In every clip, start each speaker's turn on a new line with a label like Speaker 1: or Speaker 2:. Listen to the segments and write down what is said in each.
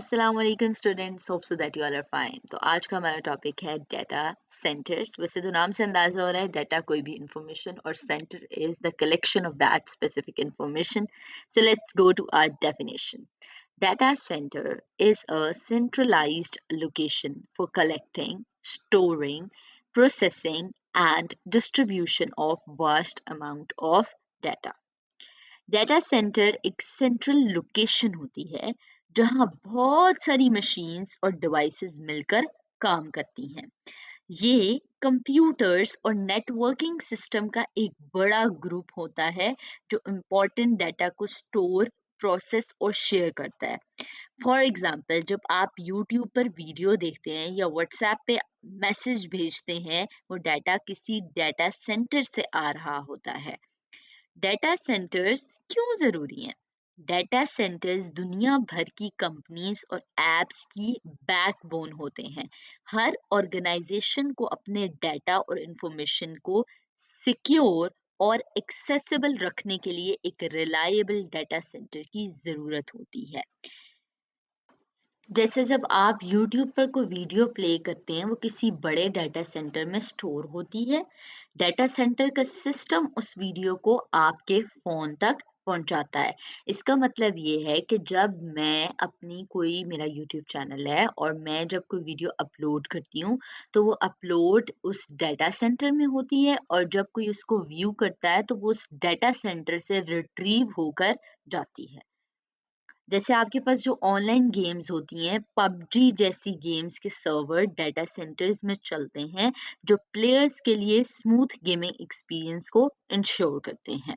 Speaker 1: अस्सलाम वालेकुम students, hope so that you all are fine. तो आज का हमारा टॉपिक है डाटा सेंटर्स। वैसे तो नाम से अंदाजा हो रहा है डाटा कोई भी इंफॉर्मेशन और centre is the collection of that specific information. So let's go to our definition. Data center is a centralized location for collecting, storing, processing, and distribution of vast amount of data. Data centre एक central location होती है जहां बहुत सारी machines और devices मिलकर काम करती हैं। ये कंप्यूटर्स और नेटवर्किंग सिस्टम का एक बड़ा ग्रुप होता है जो इम्पोर्टेंट डाटा को स्टोर, प्रोसेस और शेयर करता है। फॉर एग्जाम्पल, जब आप यूट्यूब पर वीडियो देखते हैं या व्हाट्सएप पे मैसेज भेजते हैं, वो डाटा किसी डाटा सेंटर से आ रहा होता है। डेटा सेंटर्स क्यों जरूरी हैं? डेटा सेंटर्स दुनिया भर की कंपनीज और एप्स की बैकबोन होते हैं। हर ऑर्गेनाइजेशन को अपने डाटा और इंफॉर्मेशन को सिक्योर और एक्सेसिबल रखने के लिए एक रिलायबल डाटा सेंटर की जरूरत होती है। जैसे जब आप YouTube पर कोई वीडियो प्ले करते हैं, वो किसी बड़े डाटा सेंटर में स्टोर होती है। डाटा सेंटर का सिस्टम उस वीडियो को आपके फोन तक पहुंचाता है। इसका मतलब ये है कि जब मैं अपनी कोई मेरा YouTube चैनल है और मैं जब कोई वीडियो अपलोड करती हूँ, तो वो अपलोड उस डाटा सेंटर में होती है और जब कोई उसको व्यू करता है, तो वो उस डाटा सेंटर से रिट्रीव होकर जाती है। जैसे आपके पास जो ऑनलाइन गेम्स होती हैं, पबजी जैसी गेम्स के सर्वर डाटा सेंटर्स में चलते हैं, जो प्लेयर्स के लिए स्मूथ गेमिंग एक्सपीरियंस को इंश्योर करते हैं।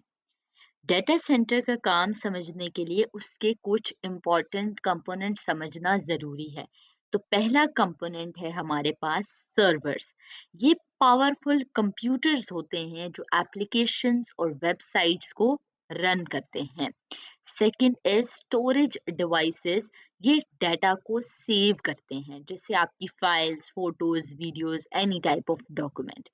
Speaker 1: डाटा सेंटर का काम समझने के लिए उसके कुछ इम्पोर्टेंट कंपोनेंट समझना जरूरी है। तो पहला कंपोनेंट है हमारे पास सर्वर्स। ये पावरफुल कंप्यूटर्स होते हैं जो एप्लीकेशंस और वेबसाइट्स को रन करते हैं। Second is storage devices. ये डाटा को सेव करते हैं, जैसे आपकी files, photos, videos, any type of document.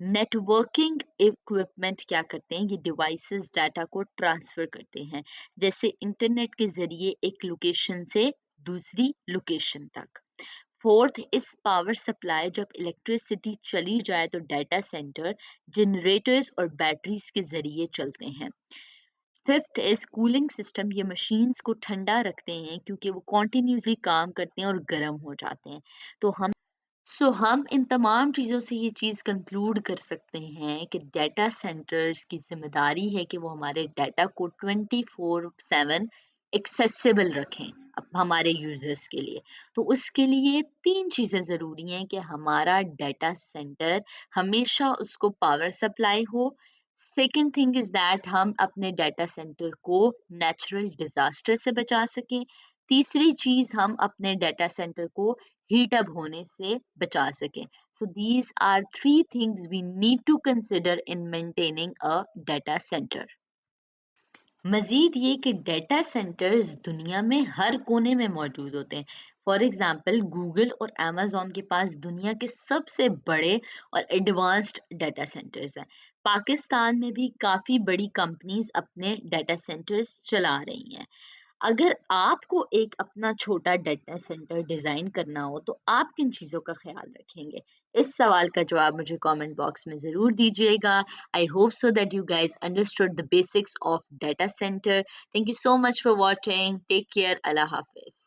Speaker 1: Networking equipment क्या करते हैं? ये डिवाइसेस डाटा को ट्रांसफर करते हैं, जैसे इंटरनेट के जरिए एक लोकेशन से दूसरी लोकेशन तक। Fourth is power supply. जब इलेक्ट्रिसिटी चली जाए तो डाटा सेंटर जनरेटर्स और बैटरीज के जरिए चलते हैं। Fifth is cooling system. ये मशीन्स को ठंडा रखते हैं क्योंकि वो कॉन्टिन्यूसली काम करते हैं और गर्म हो जाते हैं। तो हम इन तमाम चीज़ों से ये चीज़ कंक्लूड कर सकते हैं कि डाटा सेंटर्स की जिम्मेदारी है कि वो हमारे डाटा को 24/7 एक्सेसिबल रखें अब हमारे यूजर्स के लिए। तो उसके लिए तीन चीज़ें ज़रूरी हैं कि हमारा डाटा सेंटर हमेशा उसको पावर सप्लाई हो। सेकेंड थिंग इज दैट हम अपने डाटा सेंटर को नेचुरल डिजास्टर से बचा सकें। तीसरी चीज, हम अपने डाटा सेंटर को हीट अप होने से बचा सकें। So these are three things we need to consider in maintaining a data centre. मजीद ये कि डेटा सेंटर्स दुनिया में हर कोने में मौजूद होते हैं। फॉर एग्जाम्पल, गूगल और अमेजोन के पास दुनिया के सबसे बड़े और एडवांस्ड डाटा सेंटर्स हैं। पाकिस्तान में भी काफ़ी बड़ी कंपनीज अपने डाटा सेंटर्स चला रही हैं। अगर आपको एक अपना छोटा डाटा सेंटर डिजाइन करना हो तो आप किन चीजों का ख्याल रखेंगे? इस सवाल का जवाब मुझे कमेंट बॉक्स में जरूर दीजिएगा। I hope so that you guys understood the basics of data centre. Thank you so much for watching. Take care. अल्लाह हाफिज।